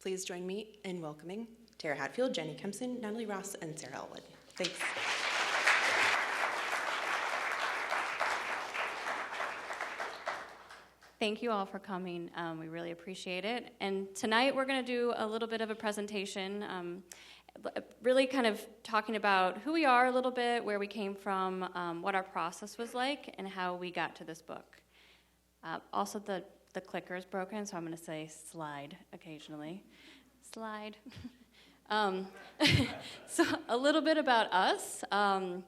Please join me in welcoming Tera Hatfield, Jenny Kempson, Natalie Ross, and Sarah Elwood. Thanks. Thank you all for coming. We really appreciate it. And tonight we're going to do a little bit of a presentation, really kind of talking about who we are a little bit, where we came from, what our process was like, and how we got to this book. Also, the clicker is broken, so I'm going to say slide occasionally. Slide. So a little bit about us. My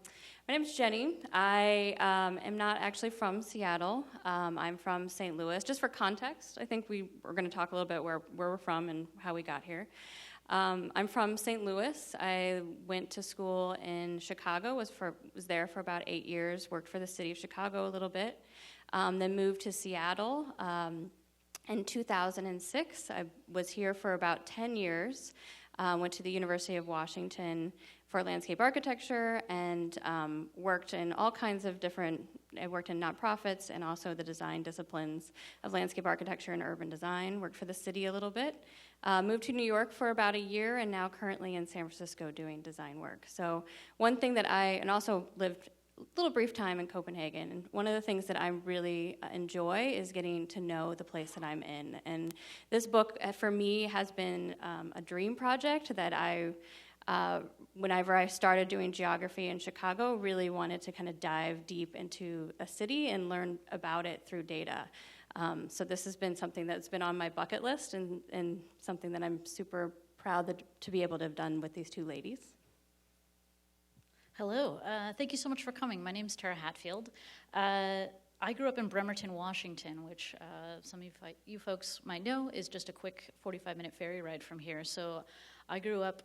name is Jenny. I am not actually from Seattle. I'm from St. Louis. Just for context, I think we're going to talk a little bit where we're from and how we got here. I'm from St. Louis. I went to school in Chicago, was there for about 8 years, worked for the city of Chicago a little bit, then moved to Seattle. In 2006, I was here for about 10 years, went to the University of Washington for landscape architecture, and worked in all kinds of I worked in nonprofits and also the design disciplines of landscape architecture and urban design, worked for the city a little bit, moved to New York for about a year, and now currently in San Francisco doing design work. So one thing that and also lived a little brief time in Copenhagen, and one of the things that I really enjoy is getting to know the place that I'm in. And this book, for me, has been a dream project that whenever I started doing geography in Chicago, really wanted to kind of dive deep into a city and learn about it through data. So this has been something that's been on my bucket list and something that I'm super proud to be able to have done with these two ladies. Hello. Thank you so much for coming. My name is Tera Hatfield. I grew up in Bremerton, Washington, which some of you folks might know is just a quick 45-minute ferry ride from here. So I grew up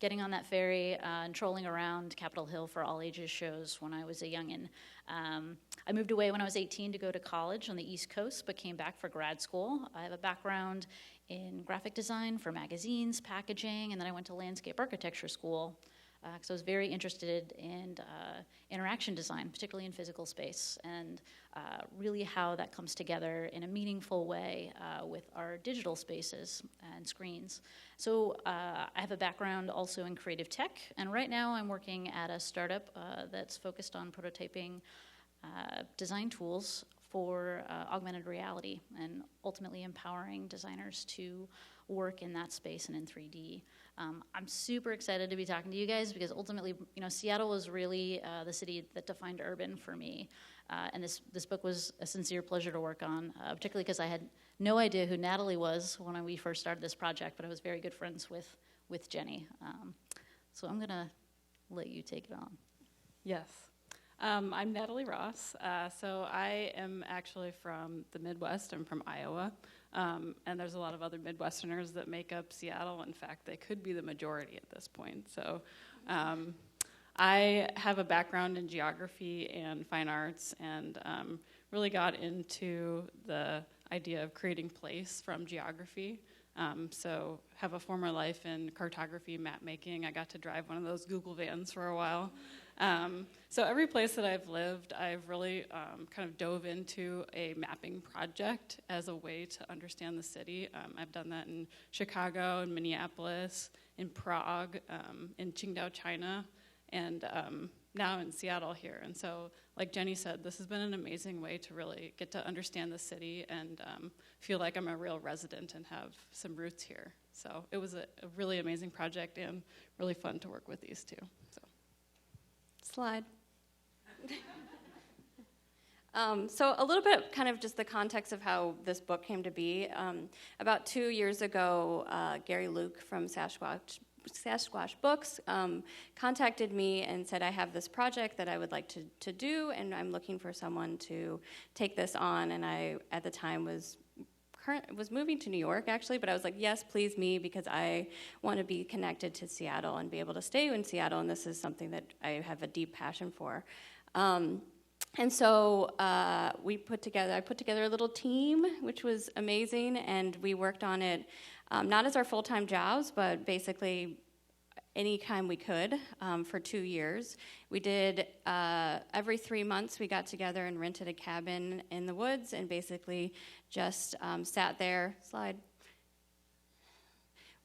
getting on that ferry and trolling around Capitol Hill for all ages shows when I was a youngin'. I moved away when I was 18 to go to college on the East Coast, but came back for grad school. I have a background in graphic design for magazines, packaging, and then I went to landscape architecture school because I was very interested in interaction design, particularly in physical space, and really how that comes together in a meaningful way with our digital spaces and screens. So I have a background also in creative tech, and right now I'm working at a startup that's focused on prototyping design tools for augmented reality and ultimately empowering designers to work in that space and in 3D. I'm super excited to be talking to you guys because ultimately, Seattle was really the city that defined urban for me. And this book was a sincere pleasure to work on, particularly because I had no idea who Natalie was when we first started this project, but I was very good friends with Jenny. So I'm going to let you take it on. Yes. I'm Natalie Ross. So I am actually from the Midwest. I'm from Iowa. And there's a lot of other Midwesterners that make up Seattle. In fact, they could be the majority at this point. So I have a background in geography and fine arts, and really got into the idea of creating place from geography. So have a former life in cartography, map making. I got to drive one of those Google vans for a while. So every place that I've lived, I've really kind of dove into a mapping project as a way to understand the city. I've done that in Chicago, in Minneapolis, in Prague, in Qingdao, China, and now in Seattle here. And so, like Jenny said, this has been an amazing way to really get to understand the city and feel like I'm a real resident and have some roots here. So it was a really amazing project and really fun to work with these two. So. Slide. So a little bit kind of just the context of how this book came to be. About 2 years ago, Gary Luke from Sasquatch Books contacted me and said, I have this project that I would like to do, and I'm looking for someone to take this on. And I, at the time, was moving to New York, actually, but I was like, yes, please me, because I want to be connected to Seattle and be able to stay in Seattle, and this is something that I have a deep passion for. And so I put together a little team, which was amazing, and we worked on it not as our full-time jobs, but basically anytime we could for 2 years. We did every 3 months we got together and rented a cabin in the woods and basically just sat there,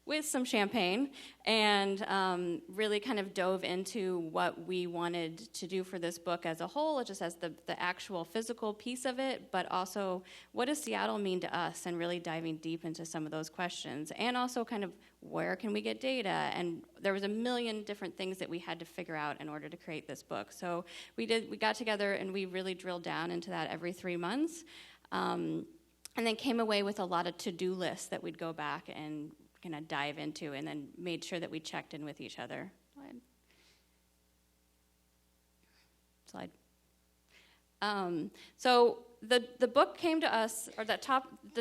with some champagne, and really kind of dove into what we wanted to do for this book as a whole, just as the actual physical piece of it, but also what does Seattle mean to us, and really diving deep into some of those questions, and also kind of where can we get data, and there was a million different things that we had to figure out in order to create this book. So we got together and we really drilled down into that every 3 months, and then came away with a lot of to-do lists that we'd go back and kind of dive into, and then made sure that we checked in with each other. Slide. So the book came to us, or the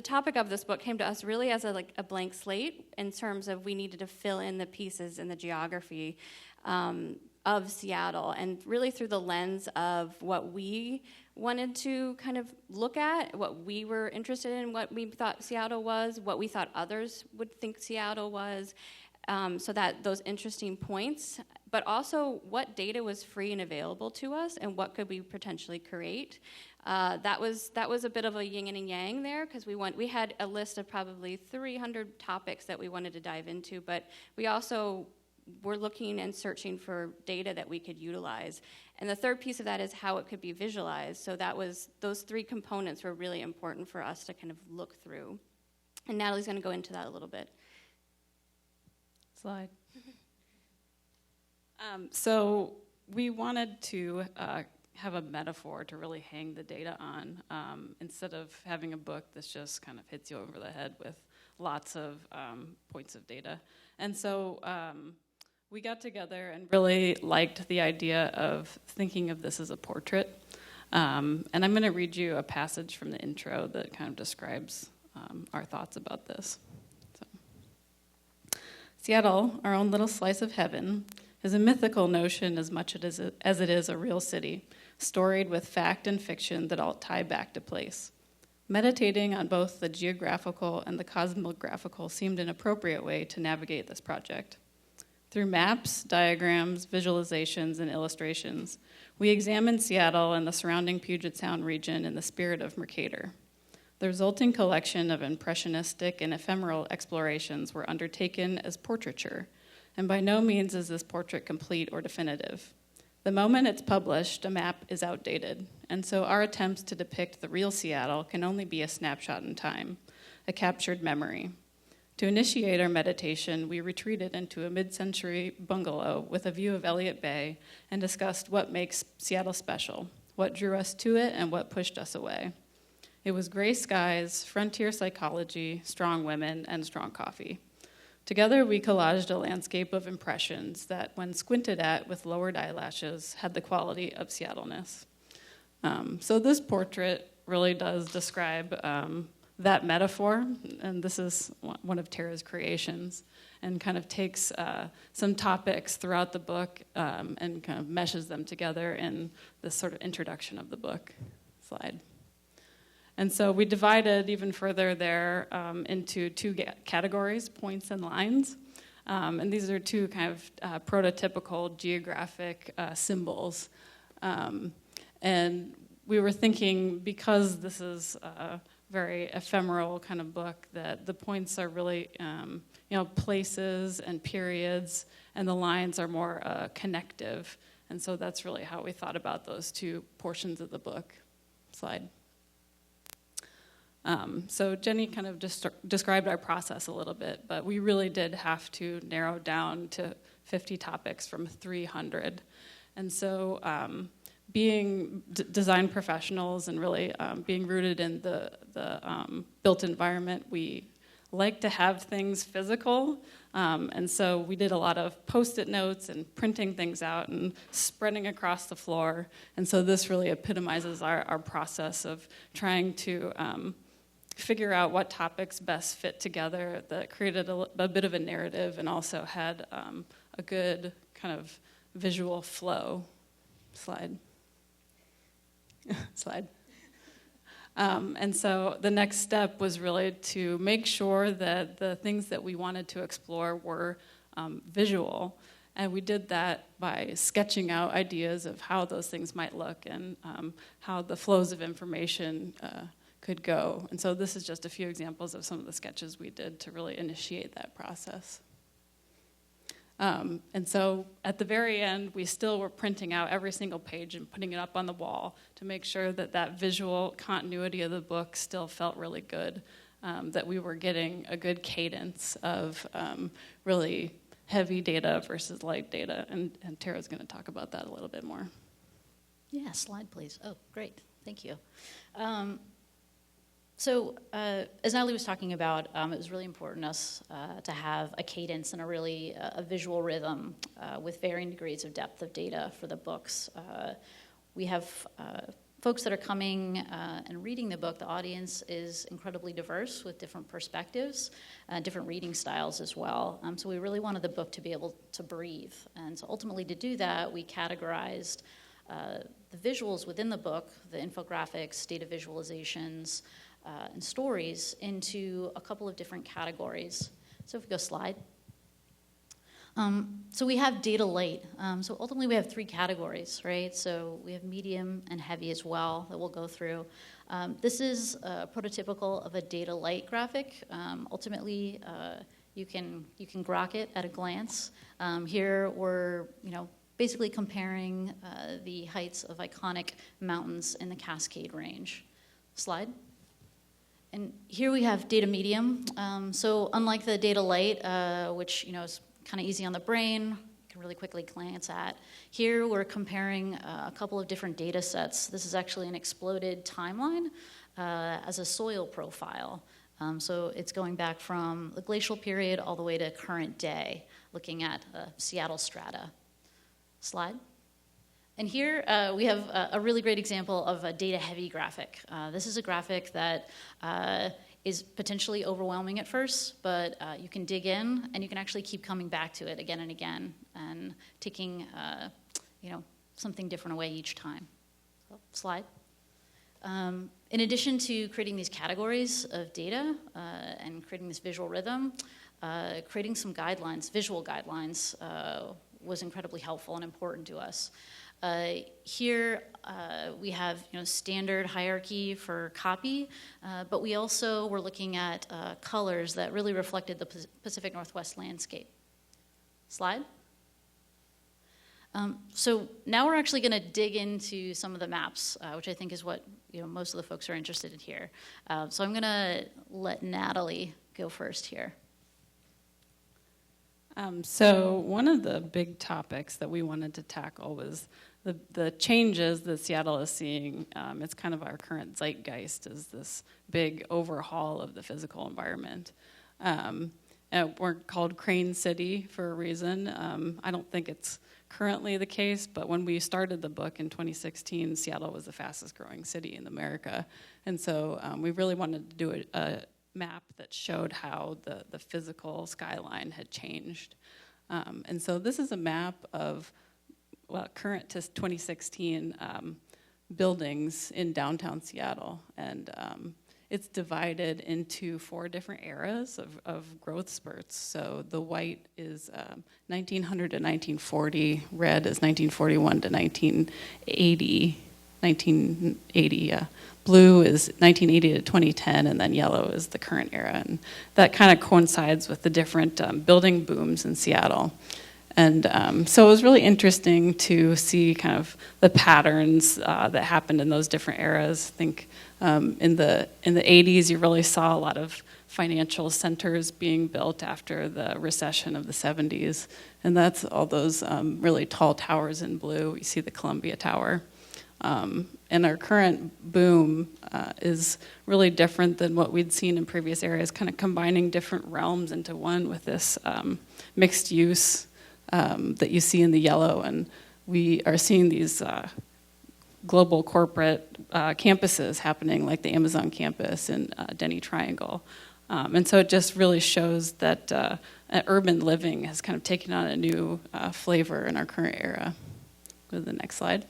topic of this book came to us really as a blank slate, in terms of we needed to fill in the pieces in the geography of Seattle, and really through the lens of what we wanted to kind of look at, what we were interested in, what we thought Seattle was, what we thought others would think Seattle was, so that those interesting points, but also what data was free and available to us, and what could we potentially create. That was a bit of a yin and yang there, because we had a list of probably 300 topics that we wanted to dive into, but we also were looking and searching for data that we could utilize. And the third piece of that is how it could be visualized. So those 3 components were really important for us to kind of look through. And Natalie's going to go into that a little bit. Slide. So we wanted to have a metaphor to really hang the data on, instead of having a book that just kind of hits you over the head with lots of points of data. And so we got together and really liked the idea of thinking of this as a portrait. And I'm going to read you a passage from the intro that kind of describes our thoughts about this. So, Seattle, our own little slice of heaven, is a mythical notion as much as it is a real city, storied with fact and fiction that all tie back to place. Meditating on both the geographical and the cosmographical seemed an appropriate way to navigate this project. Through maps, diagrams, visualizations, and illustrations, we examined Seattle and the surrounding Puget Sound region in the spirit of Mercator. The resulting collection of impressionistic and ephemeral explorations were undertaken as portraiture, and by no means is this portrait complete or definitive. The moment it's published, a map is outdated, and so our attempts to depict the real Seattle can only be a snapshot in time, a captured memory. To initiate our meditation, we retreated into a mid-century bungalow with a view of Elliott Bay and discussed what makes Seattle special, what drew us to it, and what pushed us away. It was gray skies, frontier psychology, strong women, and strong coffee. Together, we collaged a landscape of impressions that, when squinted at with lowered eyelashes, had the quality of Seattleness. So this portrait really does describe that metaphor, and this is one of Tera's creations, and kind of takes some topics throughout the book and kind of meshes them together in this sort of introduction of the book. Slide. And so we divided even further there into 2 categories, points and lines. And these are 2 kind of prototypical geographic symbols. And we were thinking, because this is a very ephemeral kind of book, that the points are really places and periods, and the lines are more connective. And so that's really how we thought about those 2 portions of the book. Slide. So Jenny kind of described our process a little bit, but we really did have to narrow down to 50 topics from 300. And so being design professionals and really being rooted in the built environment, we like to have things physical. And so we did a lot of Post-it notes and printing things out and spreading across the floor. And so this really epitomizes our process of trying to figure out what topics best fit together, that created a bit of a narrative and also had a good kind of visual flow. Slide. Slide. And so the next step was really to make sure that the things that we wanted to explore were visual. And we did that by sketching out ideas of how those things might look and how the flows of information could go. And so this is just a few examples of some of the sketches we did to really initiate that process. And so at the very end, we still were printing out every single page and putting it up on the wall to make sure that that visual continuity of the book still felt really good, that we were getting a good cadence of really heavy data versus light data. And Tera's going to talk about that a little bit more. Yeah, slide, please. Oh, great. Thank you. So as Natalie was talking about, it was really important to us to have a cadence and a visual rhythm with varying degrees of depth of data for the books. We have folks that are coming and reading the book. The audience is incredibly diverse with different perspectives, different reading styles as well. So we really wanted the book to be able to breathe. And so ultimately to do that, we categorized the visuals within the book, the infographics, data visualizations, and stories into a couple of different categories. So if we go slide. So we have data light. So ultimately we have 3 categories, right? So we have medium and heavy as well that we'll go through. This is prototypical of a data light graphic. Ultimately, you can grok it at a glance. Here we're, basically comparing the heights of iconic mountains in the Cascade Range. Slide. And here we have data medium. So unlike the data light, which is kind of easy on the brain, you can really quickly glance at, here we're comparing a couple of different data sets. This is actually an exploded timeline as a soil profile. So it's going back from the glacial period all the way to current day, looking at Seattle strata. Slide. And here we have a really great example of a data-heavy graphic. This is a graphic that is potentially overwhelming at first, but you can dig in and you can actually keep coming back to it again and again and taking something different away each time. So, slide. In addition to creating these categories of data and creating this visual rhythm, creating some guidelines, visual guidelines, was incredibly helpful and important to us. Here we have standard hierarchy for copy, but we also were looking at colors that really reflected the Pacific Northwest landscape. Slide. So now we're actually going to dig into some of the maps, which I think is what most of the folks are interested in here. So I'm going to let Natalie go first here. So one of the big topics that we wanted to tackle was the changes that Seattle is seeing. It's kind of our current zeitgeist, is this big overhaul of the physical environment. We're called Crane City for a reason. I don't think it's currently the case, but when we started the book in 2016, Seattle was the fastest growing city in America. And so we really wanted to do a map that showed how the physical skyline had changed. And so this is a map of current to 2016 buildings in downtown Seattle. And it's divided into 4 different eras of growth spurts. So the white is 1900 to 1940, red is 1941 to 1980, Blue is 1980 to 2010, and then yellow is the current era. And that kind of coincides with the different building booms in Seattle. And so it was really interesting to see kind of the patterns that happened in those different eras. I think in the 80s, you really saw a lot of financial centers being built after the recession of the 70s. And that's all those really tall towers in blue. You see the Columbia Tower. And our current boom is really different than what we'd seen in previous areas, kind of combining different realms into one with this mixed use that you see in the yellow. And we are seeing these global corporate campuses happening, like the Amazon campus and Denny Triangle. And so it just really shows that urban living has kind of taken on a new flavor in our current era. Go to the next slide.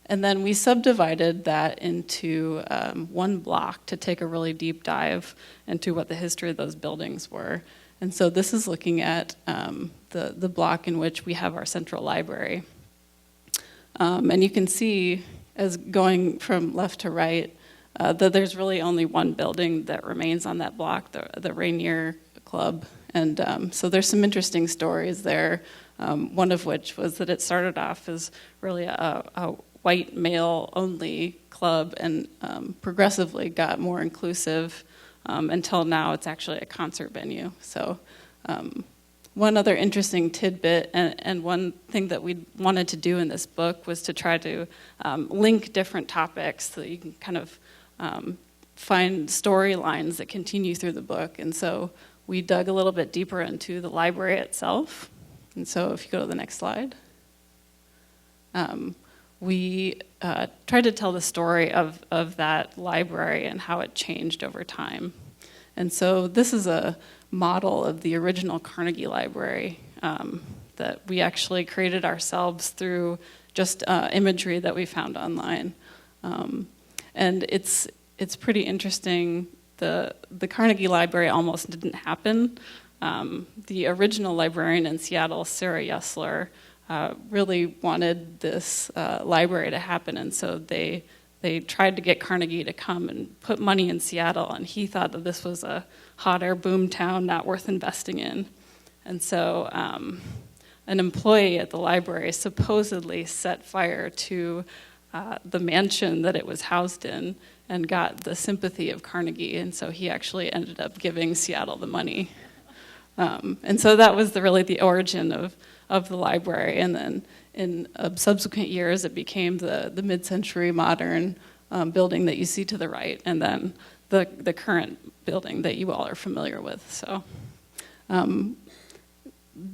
And then we subdivided that into one block to take a really deep dive into what the history of those buildings were. And so this is looking at the block in which we have our central library. And you can see, as going from left to right, that there's really only one building that remains on that block, the Rainier Club. And so there's some interesting stories there, one of which was that it started off as really a white male-only club and progressively got more inclusive until now it's actually a concert venue. So one other interesting tidbit and one thing that we wanted to do in this book was to try to link different topics so that you can kind of find storylines that continue through the book. And so we dug a little bit deeper into the library itself. And so if you go to the next slide. We tried to tell the story of that library and how it changed over time. And so this is a model of the original Carnegie Library that we actually created ourselves through just imagery that we found online. And it's pretty interesting. The Carnegie Library almost didn't happen. The original librarian in Seattle, Sarah Yesler, really wanted this library to happen, and so they tried to get Carnegie to come and put money in Seattle, and he thought that this was a hot air boom town not worth investing in. And so an employee at the library supposedly set fire to the mansion that it was housed in and got the sympathy of Carnegie, and so he actually ended up giving Seattle the money. And so that was really the origin of the library, and then in subsequent years it became the mid-century modern building that you see to the right, and then the current building that you all are familiar with. So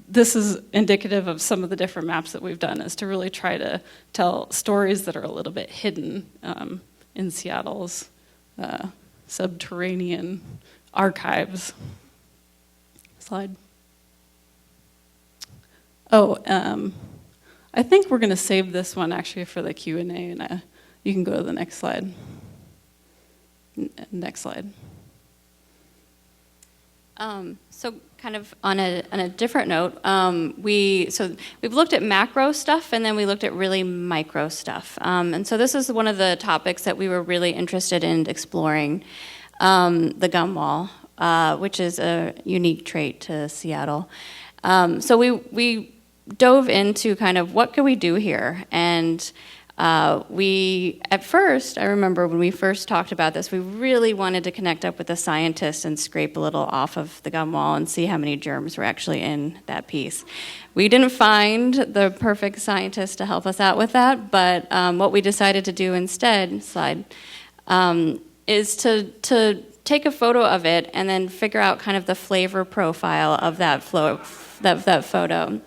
this is indicative of some of the different maps that we've done, is to really try to tell stories that are a little bit hidden in Seattle's subterranean archives. Slide. Oh, I think we're going to save this one actually for the Q&A, and you can go to the next slide. Next slide. So kind of on a different note, we've looked at macro stuff, and then we looked at really micro stuff. And so this is one of the topics that we were really interested in exploring, the gum wall, which is a unique trait to Seattle. So we dove into kind of what could we do here, and at first, I remember when we first talked about this, we really wanted to connect up with a scientist and scrape a little off of the gum wall and see how many germs were actually in that piece. We didn't find the perfect scientist to help us out with that, but what we decided to do instead, is to take a photo of it and then figure out kind of the flavor profile of that photo,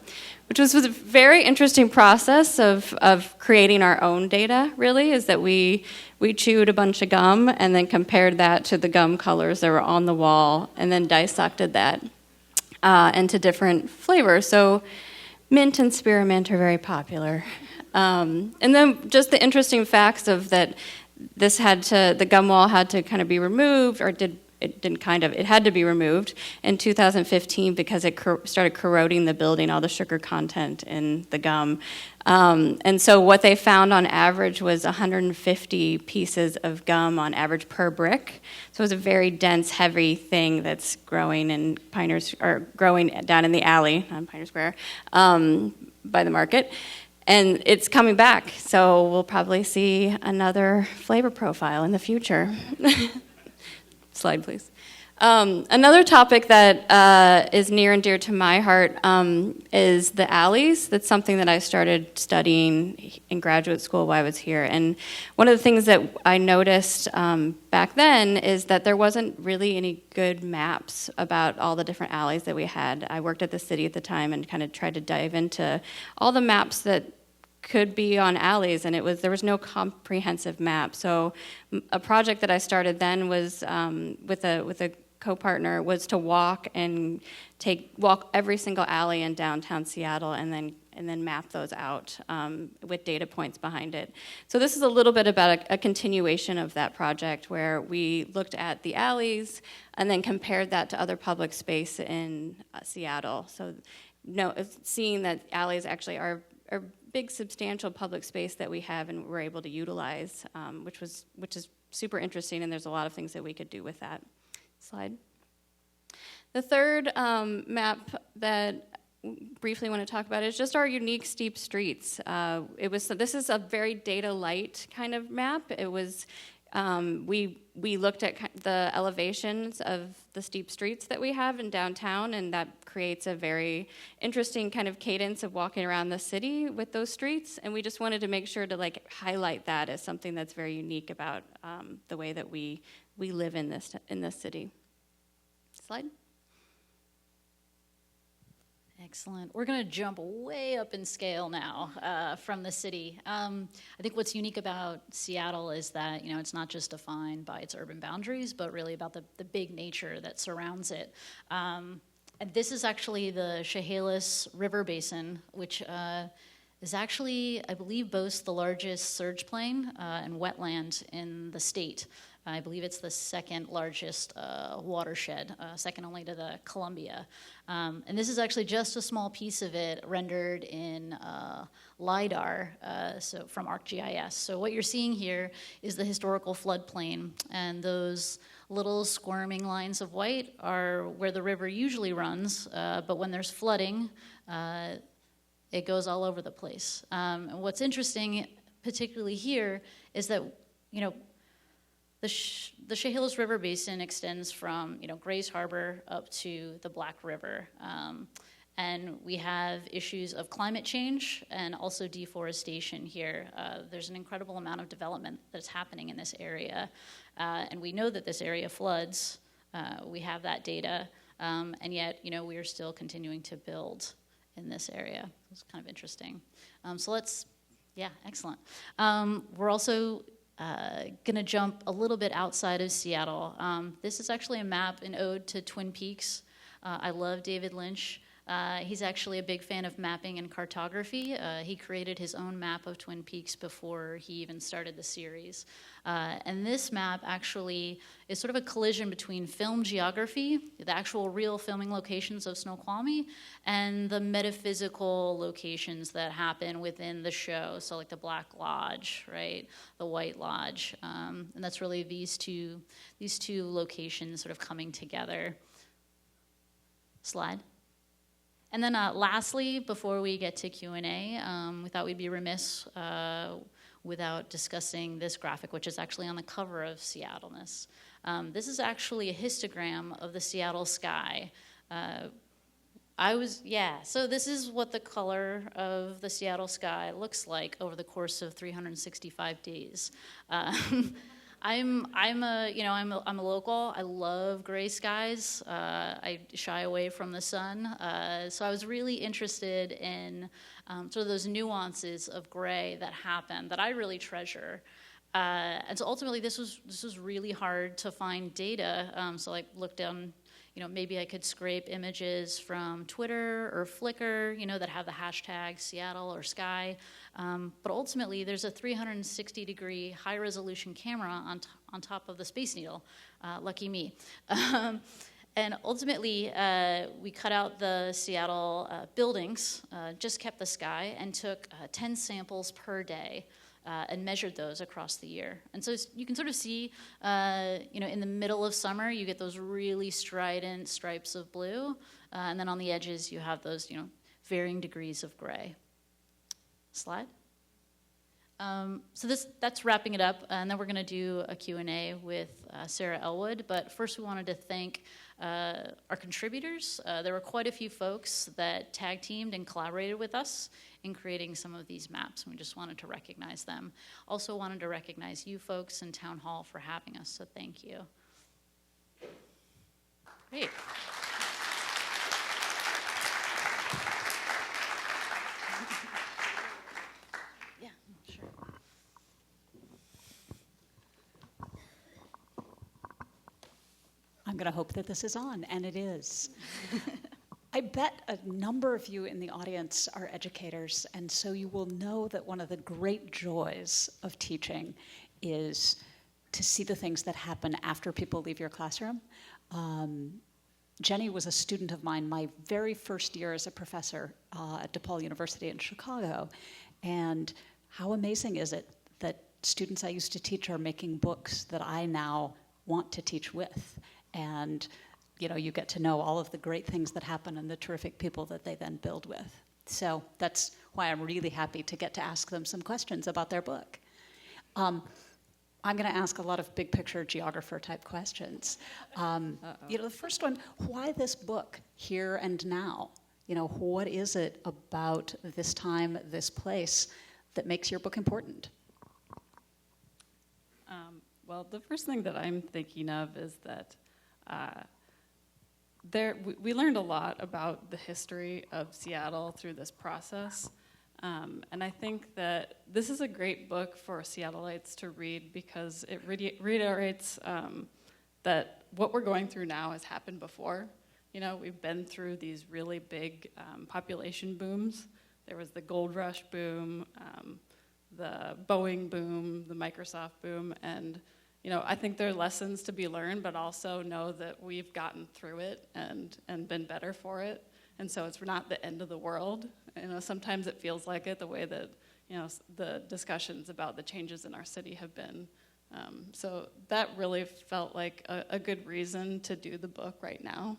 which was a very interesting process of creating our own data, really, is that we chewed a bunch of gum and then compared that to the gum colors that were on the wall and then dissected that into different flavors. So mint and spearmint are very popular. And then just the interesting facts of that the gum wall had to kind of be removed, or it had to be removed in 2015 because it started corroding the building, all the sugar content in the gum. And so what they found on average was 150 pieces of gum on average per brick. So it was a very dense, heavy thing that's growing growing down in the alley on Pioneer Square by the market. And it's coming back, so we'll probably see another flavor profile in the future. Slide, please. Another topic that is near and dear to my heart is the alleys. That's something that I started studying in graduate school while I was here. And one of the things that I noticed back then is that there wasn't really any good maps about all the different alleys that we had. I worked at the city at the time and kind of tried to dive into all the maps that could be on alleys, and there was no comprehensive map. So a project that I started then was with a co-partner was to walk every single alley in downtown Seattle and then map those out with data points behind it. So this is a little bit about a continuation of that project where we looked at the alleys and then compared that to other public space in Seattle. So seeing that alleys actually are big, substantial public space that we have and we're able to utilize, which is super interesting, and there's a lot of things that we could do with that. Slide. The third map that briefly want to talk about is just our unique steep streets. This is a very data light kind of map. It was we looked at the elevations of the steep streets that we have in downtown, and that creates a very interesting kind of cadence of walking around the city with those streets. And we just wanted to make sure to like highlight that as something that's very unique about the way that we live in this city. Slide. Excellent. We're going to jump way up in scale now from the city. I think what's unique about Seattle is that, you know, it's not just defined by its urban boundaries, but really about the big nature that surrounds it. And this is actually the Chehalis River Basin, which is actually, I believe, boasts the largest surge plain and wetland in the state. I believe it's the second largest watershed, second only to the Columbia. And this is actually just a small piece of it rendered in LiDAR, so from ArcGIS. So what you're seeing here is the historical floodplain, and those little squirming lines of white are where the river usually runs, but when there's flooding, it goes all over the place. And what's interesting, particularly here, is that, you know, the Chehalis River Basin extends from, you know, Grays Harbor up to the Black River. And we have issues of climate change and also deforestation here. There's an incredible amount of development that's happening in this area. And we know that this area floods. We have that data. And yet, you know, we are still continuing to build in this area. It's kind of interesting. Excellent. We're also going to jump a little bit outside of Seattle. This is actually a map, an ode to Twin Peaks. I love David Lynch. He's actually a big fan of mapping and cartography. He created his own map of Twin Peaks before he even started the series. And this map actually is sort of a collision between film geography, the actual real filming locations of Snoqualmie, and the metaphysical locations that happen within the show. So like the Black Lodge, right? The White Lodge. And that's really these two locations sort of coming together. Slide. And then lastly, before we get to Q&A, we thought we'd be remiss without discussing this graphic, which is actually on the cover of Seattleness. This is actually a histogram of the Seattle sky. So this is what the color of the Seattle sky looks like over the course of 365 days. I'm a local. I love gray skies. I shy away from the sun. So I was really interested in sort of those nuances of gray that happen that I really treasure. And so ultimately, this was really hard to find data. So I looked down. You know, maybe I could scrape images from Twitter or Flickr, you know, that have the hashtag Seattle or sky. But ultimately, there's a 360-degree high-resolution camera on top of the Space Needle. Lucky me. And ultimately, we cut out the Seattle buildings, just kept the sky, and took 10 samples per day. And measured those across the year. And so you can sort of see, in the middle of summer, you get those really strident stripes of blue. And then on the edges, you have those, varying degrees of gray. Slide. So that's wrapping it up. And then we're going to do a Q&A with Sarah Elwood. But first, we wanted to thank our contributors. There were quite a few folks that tag-teamed and collaborated with us in creating some of these maps, and we just wanted to recognize them. Also wanted to recognize you folks in Town Hall for having us, so thank you. Great. Yeah, sure. I'm going to hope that this is on, and it is. I bet a number of you in the audience are educators, and so you will know that one of the great joys of teaching is to see the things that happen after people leave your classroom. Jenny was a student of mine my very first year as a professor at DePaul University in Chicago, and how amazing is it that students I used to teach are making books that I now want to teach with. And, you get to know all of the great things that happen and the terrific people that they then build with. So that's why I'm really happy to get to ask them some questions about their book. I'm going to ask a lot of big picture geographer type questions. The first one, why this book, Here and Now? What is it about this time, this place, that makes your book important? Well, the first thing that I'm thinking of is that we learned a lot about the history of Seattle through this process. And I think that this is a great book for Seattleites to read because it reiterates that what we're going through now has happened before. We've been through these really big population booms. There was the gold rush boom, the Boeing boom, the Microsoft boom, and I think there are lessons to be learned, but also know that we've gotten through it and been better for it. And so it's not the end of the world. Sometimes it feels like it, the way that the discussions about the changes in our city have been. So that really felt like a good reason to do the book right now.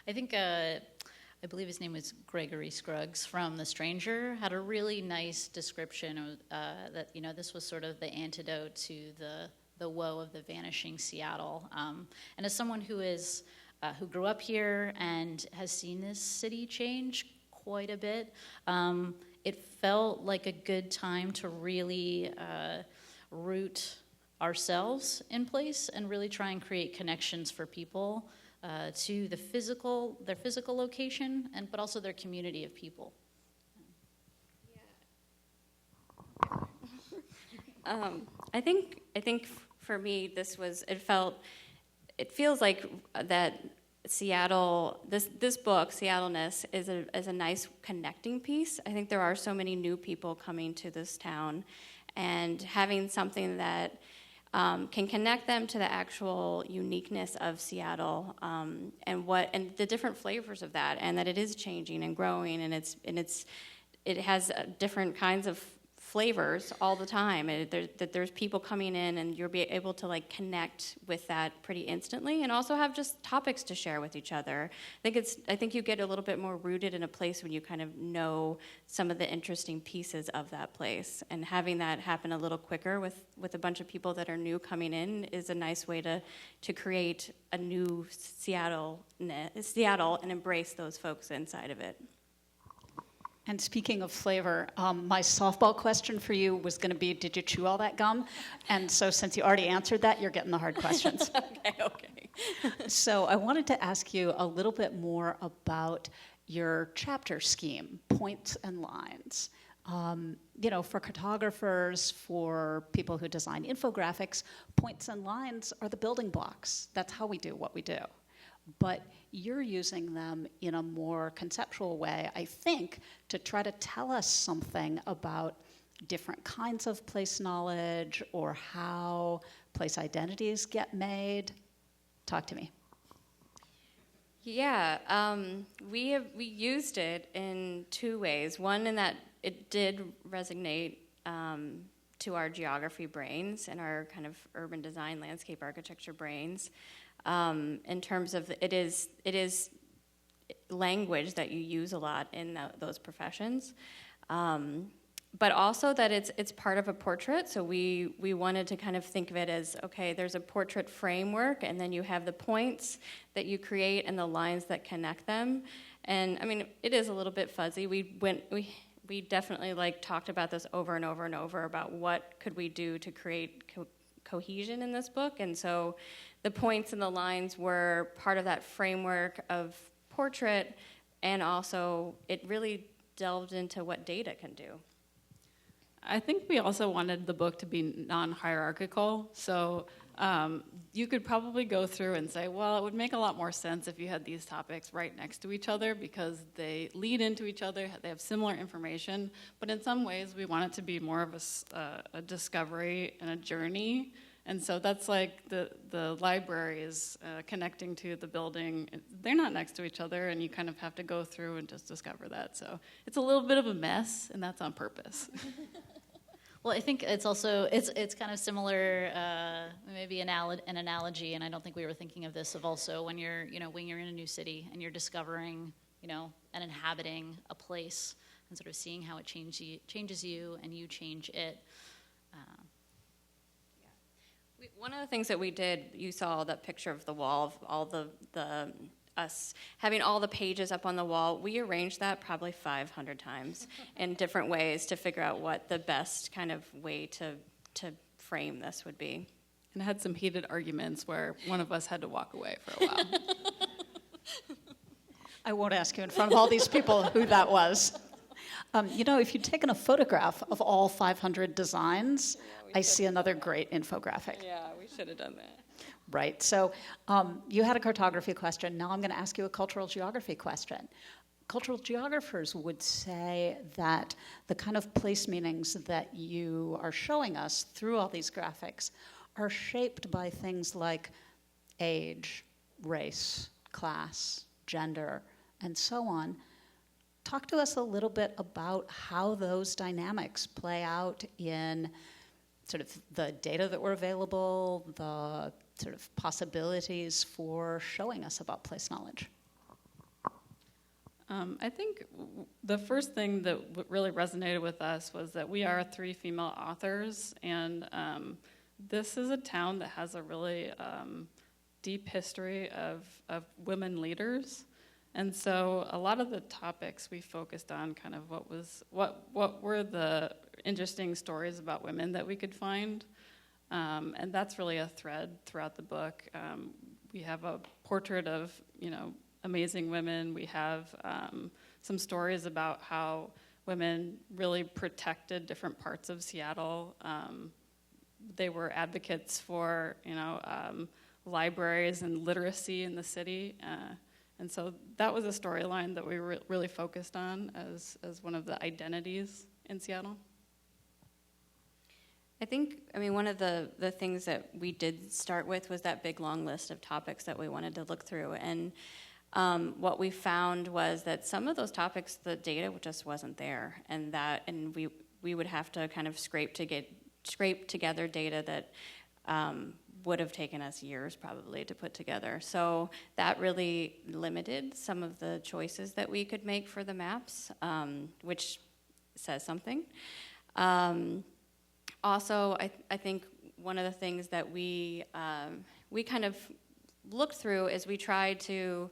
I think, I believe his name was Gregory Scruggs from The Stranger, had a really nice description of, that, this was sort of the antidote to the woe of the vanishing Seattle. And as someone who grew up here and has seen this city change quite a bit, it felt like a good time to really root ourselves in place and really try and create connections for people to their physical location, but also their community of people. I think for me it feels like that Seattle, this book, Seattleness, is a nice connecting piece. I think there are so many new people coming to this town, and having something that can connect them to the actual uniqueness of Seattle, and the different flavors of that, and that it is changing and growing, and it has different kinds of flavors all the time. That there's people coming in, and you'll be able to connect with that pretty instantly, and also have just topics to share with each other. I think you get a little bit more rooted in a place when you kind of know some of the interesting pieces of that place, and having that happen a little quicker with a bunch of people that are new coming in is a nice way to create a new Seattle and embrace those folks inside of it. And speaking of flavor, my softball question for you was going to be, did you chew all that gum? And so since you already answered that, you're getting the hard questions. Okay. So I wanted to ask you a little bit more about your chapter scheme, points and lines. For cartographers, for people who design infographics, points and lines are the building blocks. That's how we do what we do. But you're using them in a more conceptual way, I think, to try to tell us something about different kinds of place knowledge or how place identities get made. Talk to me. Yeah, we used it in two ways. One, in that it did resonate to our geography brains and our kind of urban design, landscape architecture brains. In terms of it is language that you use a lot in those professions, but also that it's part of a portrait. So we wanted to kind of think of it as, okay, there's a portrait framework, and then you have the points that you create and the lines that connect them. And I mean, it is a little bit fuzzy. We definitely talked about this over and over and over about what could we do to create cohesion in this book, and so the points and the lines were part of that framework of portrait, and also it really delved into what data can do. I think we also wanted the book to be non-hierarchical, so you could probably go through and say, well, it would make a lot more sense if you had these topics right next to each other because they lead into each other, they have similar information, but in some ways we want it to be more of a discovery and a journey. And so that's like the library is connecting to the building. They're not next to each other, and you kind of have to go through and just discover that. So it's a little bit of a mess, and that's on purpose. Well, I think it's also, it's kind of similar, maybe an analogy, and I don't think we were thinking of this, of also when you're in a new city and you're discovering, and inhabiting a place and sort of seeing how it changes you and you change it. One of the things that we did, you saw that picture of the wall, of all the us having all the pages up on the wall. We arranged that probably 500 times in different ways to figure out what the best kind of way to frame this would be. And had some heated arguments where one of us had to walk away for a while. I won't ask you in front of all these people who that was. If you'd taken a photograph of all 500 designs, I see another great infographic. Yeah, we should have done that. Right. So you had a cartography question. Now I'm going to ask you a cultural geography question. Cultural geographers would say that the kind of place meanings that you are showing us through all these graphics are shaped by things like age, race, class, gender, and so on. Talk to us a little bit about how those dynamics play out in sort of the data that were available, the sort of possibilities for showing us about place knowledge. I think the first thing that really resonated with us was that we are 3 female authors, and this is a town that has a really deep history of women leaders. And so a lot of the topics we focused on kind of what were the interesting stories about women that we could find. And that's really a thread throughout the book. We have a portrait of, amazing women. We have some stories about how women really protected different parts of Seattle. They were advocates for, libraries and literacy in the city. And so that was a storyline that we really focused on as one of the identities in Seattle. I think, one of the things that we did start with was that big long list of topics that we wanted to look through. And what we found was that some of those topics, the data just wasn't there. And we would have to kind of scrape together data that would have taken us years probably to put together. So that really limited some of the choices that we could make for the maps, which says something. Also, I think one of the things that we kind of looked through is we tried to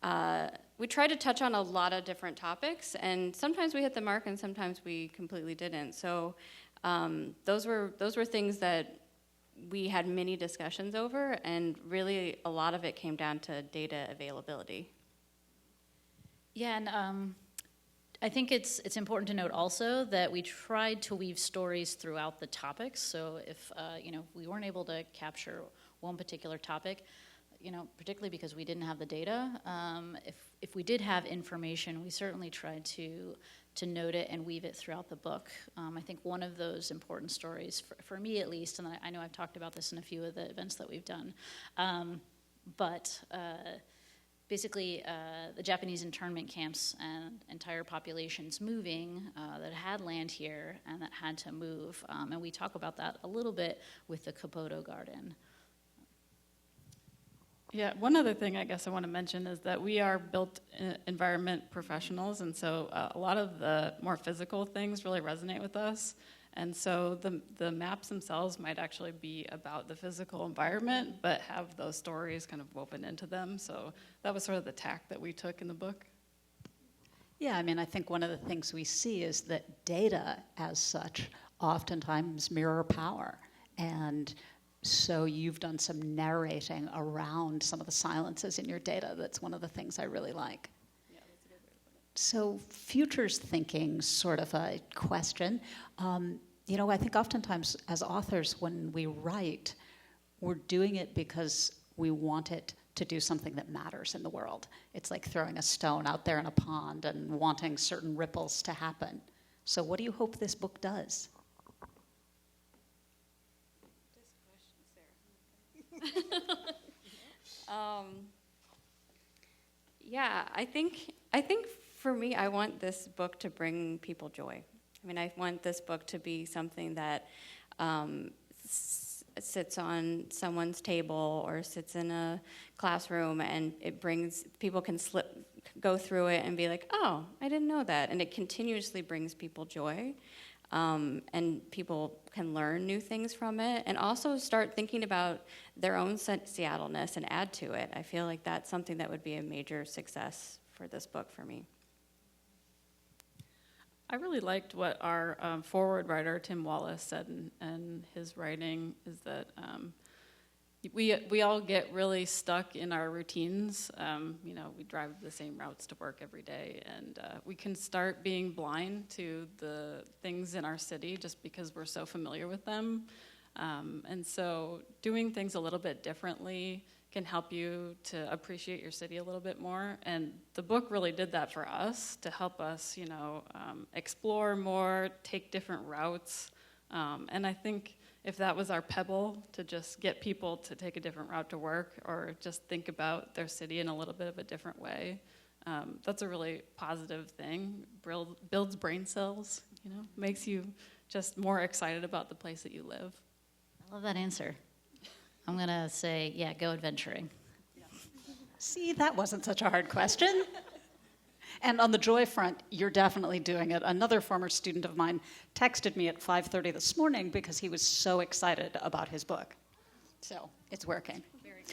touch on a lot of different topics, and sometimes we hit the mark, and sometimes we completely didn't. So those were things that we had many discussions over, and really a lot of it came down to data availability. Yeah, and I think it's important to note also that we tried to weave stories throughout the topics. So if we weren't able to capture one particular topic, particularly because we didn't have the data, if we did have information, we certainly tried to note it and weave it throughout the book. I think one of those important stories, for me at least, and I know I've talked about this in a few of the events that we've done, basically, the Japanese internment camps and entire populations moving that had land here and that had to move. And we talk about that a little bit with the Kabuto Garden. Yeah, one other thing I guess I want to mention is that we are built environment professionals, and so a lot of the more physical things really resonate with us. And so the maps themselves might actually be about the physical environment, but have those stories kind of woven into them. So that was sort of the tack that we took in the book. Yeah, I think one of the things we see is that data as such oftentimes mirror power. And so you've done some narrating around some of the silences in your data. That's one of the things I really like. Yeah, that's a good way to put it. So futures thinking, sort of a question. I think oftentimes as authors, when we write, we're doing it because we want it to do something that matters in the world. It's like throwing a stone out there in a pond and wanting certain ripples to happen. So what do you hope this book does? Yeah, I think for me, I want this book to bring people joy. I mean, I want this book to be something that sits on someone's table or sits in a classroom, and it brings, people can go through it and be like, oh, I didn't know that. And it continuously brings people joy. And people can learn new things from it, and also start thinking about their own Seattleness and add to it. I feel like that's something that would be a major success for this book for me. I really liked what our forward writer, Tim Wallace, said in his writing, is that we all get really stuck in our routines. We drive the same routes to work every day, and we can start being blind to the things in our city just because we're so familiar with them. And so doing things a little bit differently can help you to appreciate your city a little bit more. And the book really did that for us, to help us, explore more, take different routes. And I think if that was our pebble to just get people to take a different route to work, or just think about their city in a little bit of a different way, that's a really positive thing. Builds brain cells, makes you just more excited about the place that you live. I love that answer. I'm going to say, yeah, go adventuring. See, that wasn't such a hard question. And on the joy front, you're definitely doing it. Another former student of mine texted me at 5:30 this morning because he was so excited about his book. So it's working. Very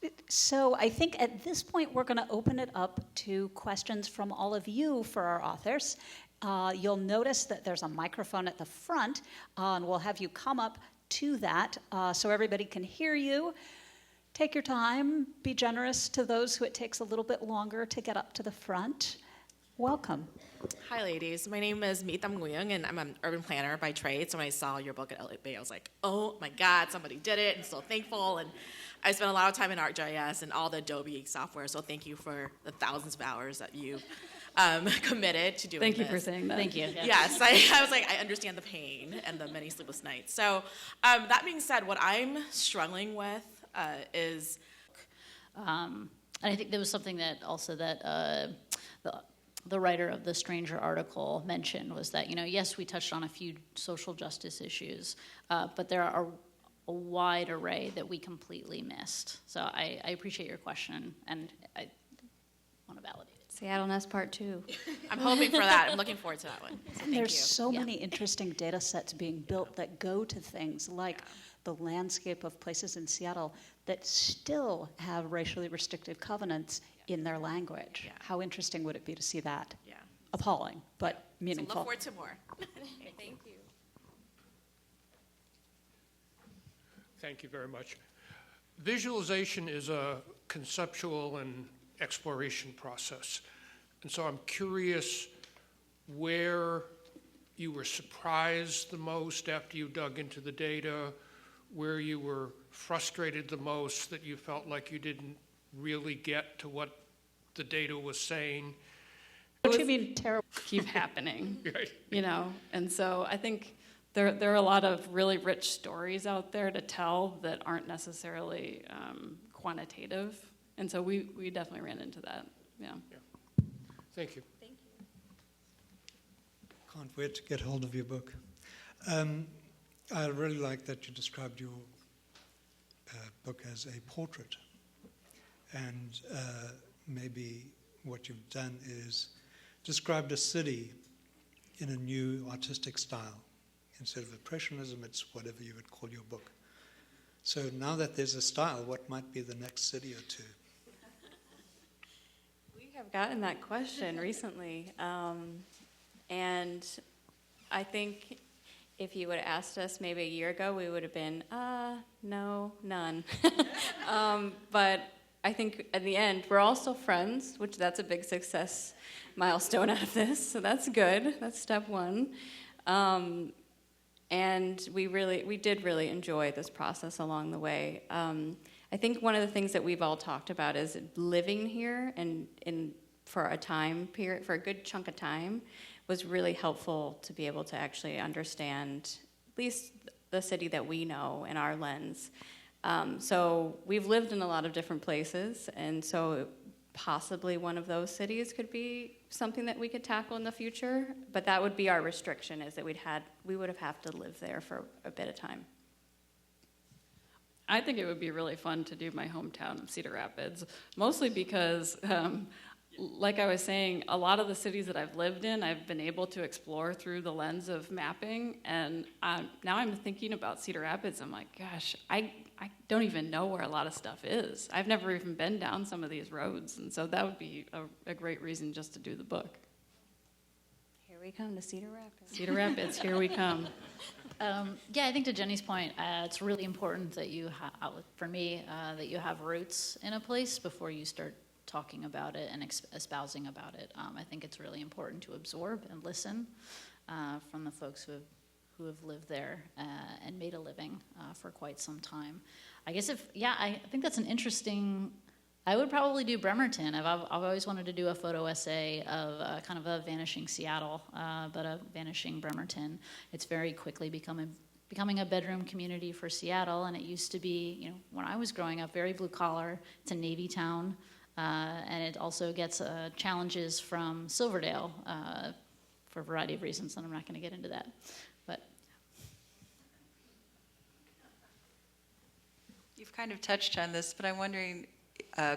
good. So I think at this point, we're going to open it up to questions from all of you for our authors. You'll notice that there's a microphone at the front, and we'll have you come up to that so everybody can hear you. Take your time. Be generous to those who it takes a little bit longer to get up to the front. Welcome. Hi, ladies. My name is Meetam Nguyung, and I'm an urban planner by trade. So when I saw your book at LA Bay, I was like, oh my God, somebody did it. I'm so thankful. And I spent a lot of time in ArcGIS and all the Adobe software. So thank you for the thousands of hours that you committed to doing Thank you this. for saying that. Thank you. Yes, I was like, I understand the pain and the many sleepless nights. So that being said, what I'm struggling with is... And I think there was something that also that the writer of the Stranger article mentioned, was that, yes, we touched on a few social justice issues, but there are a wide array that we completely missed. So I appreciate your question, and I want to validate it. Seattleness Part 2. I'm hoping for that. I'm looking forward to that one. So thank There's you. so many interesting data sets being built that go to things like the landscape of places in Seattle that still have racially restrictive covenants in their language. Yeah. How interesting would it be to see that? Yeah. Appalling, but So meaningful. look forward to more. Thank you. Thank you very much. Visualization is a conceptual and exploration process. And so I'm curious where you were surprised the most after you dug into the data, where you were frustrated the most that you felt like you didn't really get to what the data was saying. What do you mean terrible? Keep happening, Right. And so I think there are a lot of really rich stories out there to tell that aren't necessarily quantitative, and so we definitely ran into that. Yeah. Thank you. Can't wait to get hold of your book. I really like that you described your book as a portrait, and maybe what you've done is described a city in a new artistic style. Instead of impressionism, it's whatever you would call your book. So now that there's a style, what might be the next city or two? We have gotten that question recently, and I think if you would have asked us maybe a year ago, we would have been, no, none. But I think at the end, we're all still friends, which that's a big success milestone out of this, so that's good. That's step one. And we did really enjoy this process along the way. I think one of the things that we've all talked about is living here and for a time period, for a good chunk of time, was really helpful to be able to actually understand at least the city that we know in our lens. So we've lived in a lot of different places, and so possibly one of those cities could be something that we could tackle in the future, but that would be our restriction, is that we would have to live there for a bit of time. I think it would be really fun to do my hometown of Cedar Rapids, mostly because, like I was saying, a lot of the cities that I've lived in, I've been able to explore through the lens of mapping, and now I'm thinking about Cedar Rapids, I'm like, gosh, I don't even know where a lot of stuff is. I've never even been down some of these roads, and so that would be a great reason just to do the book. Here we come to Cedar Rapids. Cedar Rapids, here we come. Yeah, I think to Jenny's point, it's really important that you for me, that you have roots in a place before you start talking about it and espousing about it. I think it's really important to absorb and listen from the folks who have lived there and made a living for quite some time. I guess I think that's an interesting. I would probably do Bremerton. I've always wanted to do a photo essay of kind of a vanishing Seattle, but a vanishing Bremerton. It's very quickly becoming a bedroom community for Seattle, and it used to be, when I was growing up, very blue collar. It's a Navy town, and it also gets challenges from Silverdale for a variety of reasons, and I'm not going to get into that. But you've kind of touched on this, but I'm wondering.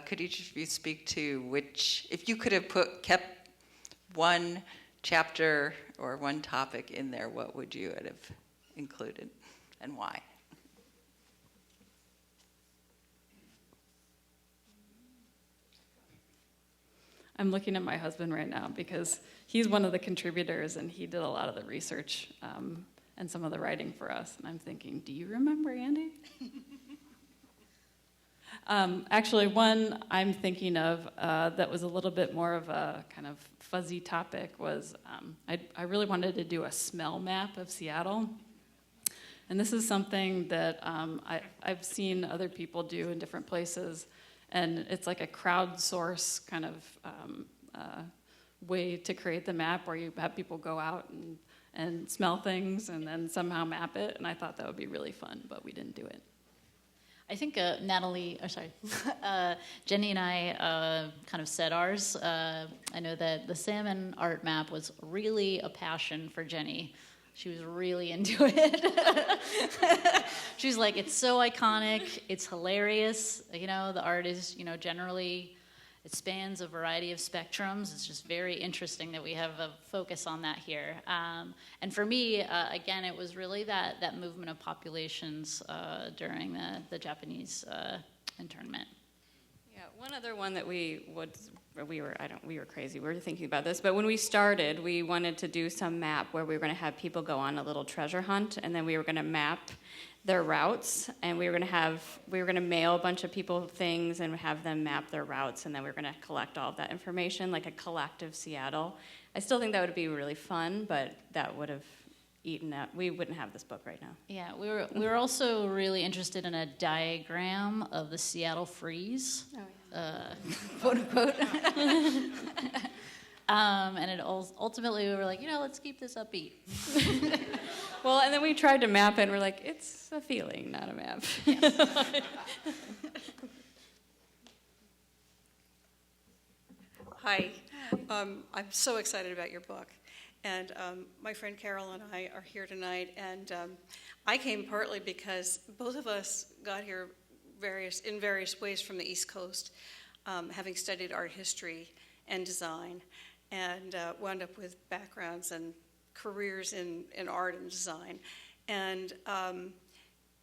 Could each of you speak to if you could have kept one chapter or one topic in there, what would you have included and why? I'm looking at my husband right now because he's one of the contributors and he did a lot of the research and some of the writing for us. And I'm thinking, do you remember, Andy? Actually, one I'm thinking of that was a little bit more of a kind of fuzzy topic was I really wanted to do a smell map of Seattle. And this is something that I've seen other people do in different places. And it's like a crowdsource kind of way to create the map where you have people go out and smell things and then somehow map it. And I thought that would be really fun, but we didn't do it. I think Jenny and I kind of said ours. I know that the salmon art map was really a passion for Jenny. She was really into it. She was like, it's so iconic, it's hilarious. The art is, generally, it spans a variety of spectrums. It's just very interesting that we have a focus on that here. And for me, again, it was really that movement of populations during the Japanese internment. Yeah, one other one that we were crazy. We were thinking about this, but when we started, we wanted to do some map where we were going to have people go on a little treasure hunt, and then we were going to map their routes, and we were going to mail a bunch of people things and have them map their routes, and then we were going to collect all of that information, like a collective Seattle. I still think that would be really fun, but that would have eaten out. We wouldn't have this book right now. Yeah, we were also really interested in a diagram of the Seattle freeze, quote unquote. And it ultimately we were like, let's keep this upbeat. Well, and then we tried to map it, and we're like, it's a feeling, not a map. Yes. Hi, I'm so excited about your book. And my friend Carol and I are here tonight, and I came partly because both of us got here in various ways from the East Coast, having studied art history and design, and wound up with backgrounds and careers in art and design. And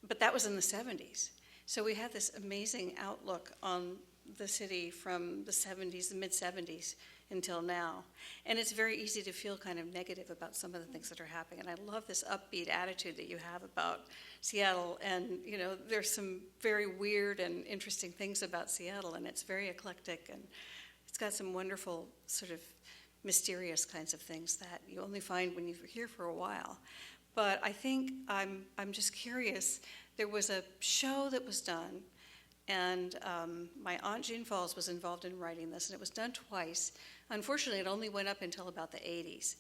but that was in the 70s. So we had this amazing outlook on the city from the 70s, the mid-70s, until now. And it's very easy to feel kind of negative about some of the things that are happening. And I love this upbeat attitude that you have about Seattle. And, there's some very weird and interesting things about Seattle, and it's very eclectic, and it's got some wonderful sort of mysterious kinds of things that you only find when you're here for a while. But I think I'm just curious. There was a show that was done, and my aunt Jean Falls was involved in writing this, and it was done twice. Unfortunately, it only went up until about the 80s.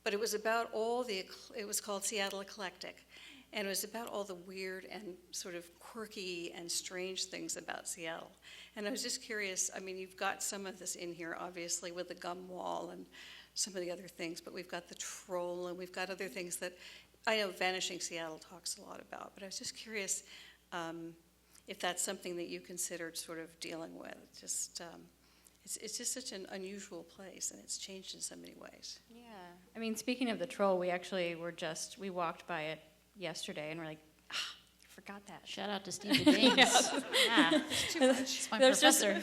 But it was about it was called Seattle Eclectic. and it was about all the weird and sort of quirky and strange things about Seattle. And I was just curious, I mean, you've got some of this in here, obviously, with the gum wall and some of the other things, but we've got the troll, and we've got other things that I know Vanishing Seattle talks a lot about, but I was just curious if that's something that you considered sort of dealing with. Just it's just such an unusual place, and it's changed in so many ways. Yeah, I mean, speaking of the troll, we actually we walked by it yesterday, and we're like, forgot that. Shout out to Steve James. Yeah, it's my professor.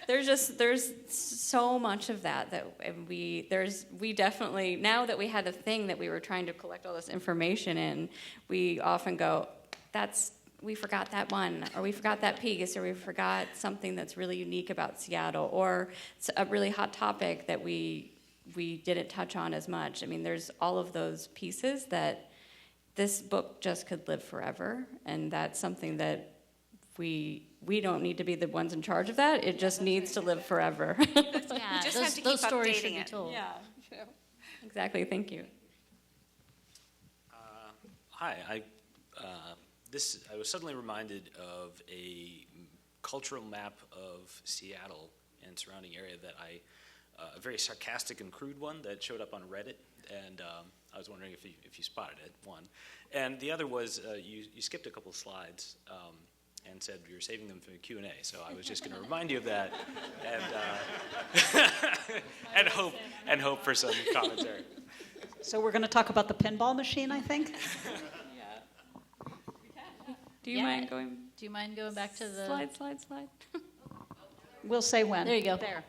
There's so much of that we definitely, now that we had a thing that we were trying to collect all this information in, we often go, we forgot that one, or we forgot that piece, or we forgot something that's really unique about Seattle, or it's a really hot topic that we didn't touch on as much. I mean, there's all of those pieces that this book just could live forever, and that's something that we don't need to be the ones in charge of that. It just needs to live forever. Yeah, just have to those keep stories updating should be it. told. Yeah, exactly. Thank you. Hi, I was suddenly reminded of a cultural map of Seattle and surrounding area that a very sarcastic and crude one that showed up on Reddit, and I was wondering if you spotted it, one. And the other was you skipped a couple slides and said you were saving them for the Q&A, so I was just going to remind you of that and hope for some commentary. So we're going to talk about the pinball machine, I think. Do you mind going? Do you mind going back to the Slide. We'll say when. There you go. There.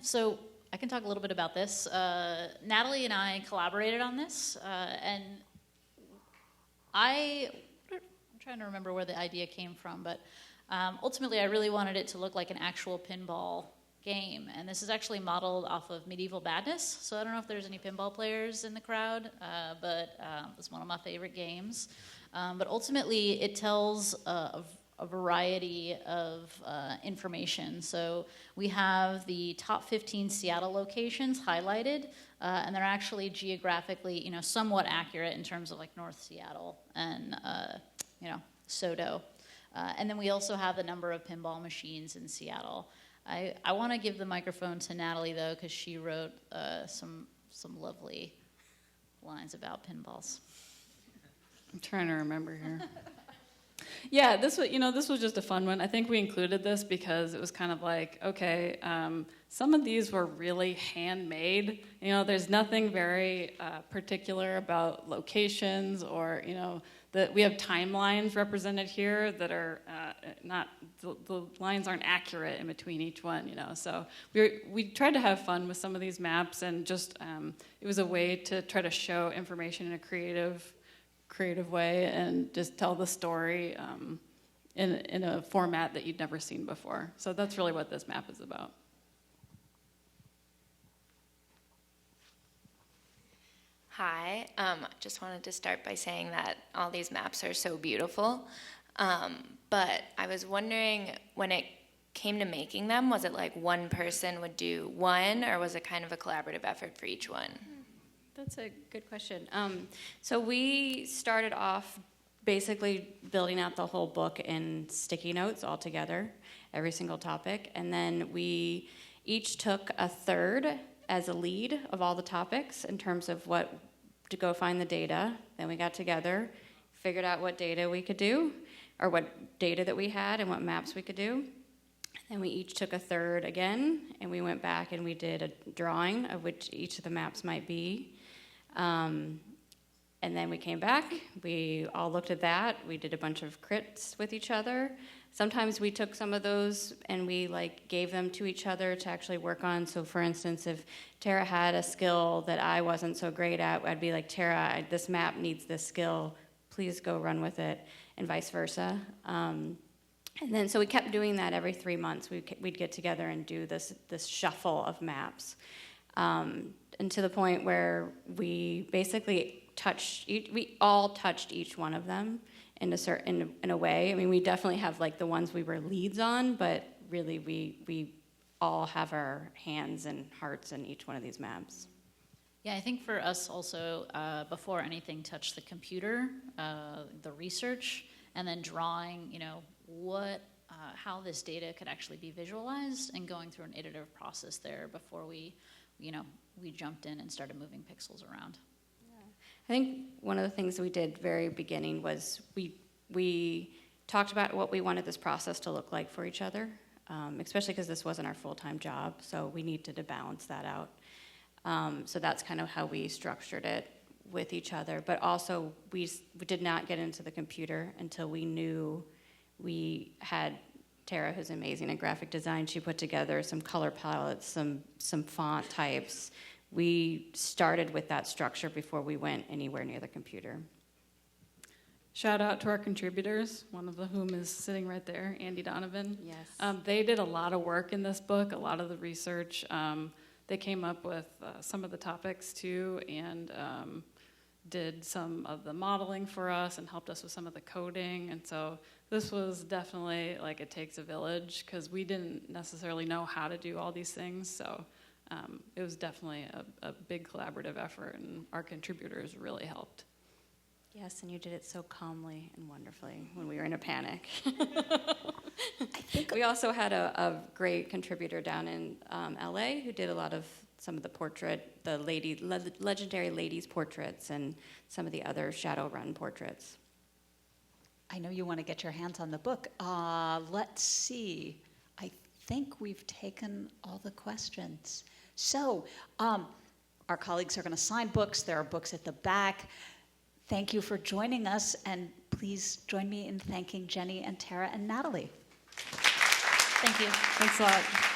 So I can talk a little bit about this. Natalie and I collaborated on this, and I'm trying to remember where the idea came from, but ultimately I really wanted it to look like an actual pinball game, and this is actually modeled off of Medieval Madness, so I don't know if there's any pinball players in the crowd, but it's one of my favorite games. But ultimately it tells a variety of information. So we have the top 15 Seattle locations highlighted, and they're actually geographically, somewhat accurate in terms of like North Seattle and, SoDo. And then we also have the number of pinball machines in Seattle. I want to give the microphone to Natalie though, because she wrote some lovely lines about pinballs. I'm trying to remember here. Yeah, this was just a fun one. I think we included this because it was kind of like, okay, some of these were really handmade. There's nothing very particular about locations or, that we have timelines represented here that are not, the lines aren't accurate in between each one, So we tried to have fun with some of these maps, and just, it was a way to try to show information in a creative way and just tell the story in a format that you'd never seen before. So that's really what this map is about. Hi, just wanted to start by saying that all these maps are so beautiful, but I was wondering, when it came to making them, was it like one person would do one, or was it kind of a collaborative effort for each one? That's a good question. So we started off basically building out the whole book in sticky notes all together, every single topic, and then we each took a third as a lead of all the topics in terms of what to go find the data. Then we got together, figured out what data we could do, or what data that we had and what maps we could do. Then we each took a third again, and we went back and we did a drawing of which each of the maps might be. And then we came back, we all looked at that, we did a bunch of crits with each other. Sometimes we took some of those and we gave them to each other to actually work on. So for instance, if Tera had a skill that I wasn't so great at, I'd be like, Tera, this map needs this skill, please go run with it, and vice versa. And then so we kept doing that every 3 months. We'd get together and do this shuffle of maps. And to the point where we basically we all touched each one of them in a way. I mean, we definitely have the ones we were leads on, but really we all have our hands and hearts in each one of these maps. Yeah, I think for us also, before anything touched the computer, the research, and then drawing, how this data could actually be visualized, and going through an iterative process there before we jumped in and started moving pixels around. I think one of the things we did very beginning was we talked about what we wanted this process to look like for each other, especially because this wasn't our full-time job, so we needed to balance that out. So that's kind of how we structured it with each other. But also, we did not get into the computer until we knew we had Tera, who's amazing at graphic design. She put together some color palettes, some font types. We started with that structure before we went anywhere near the computer. Shout out to our contributors, one of whom is sitting right there, Andy Donovan. Yes. They did a lot of work in this book, a lot of the research. They came up with some of the topics too, and did some of the modeling for us and helped us with some of the coding. And so this was definitely like it takes a village, because we didn't necessarily know how to do all these things. So it was definitely a big collaborative effort, and our contributors really helped. Yes, and you did it so calmly and wonderfully when we were in a panic. We also had a great contributor down in LA who did a lot of some of the legendary ladies' portraits and some of the other Shadowrun portraits. I know you want to get your hands on the book. Let's see. I think we've taken all the questions. So our colleagues are going to sign books. There are books at the back. Thank you for joining us, and please join me in thanking Jenny and Tera and Natalie. Thank you. Thanks a lot.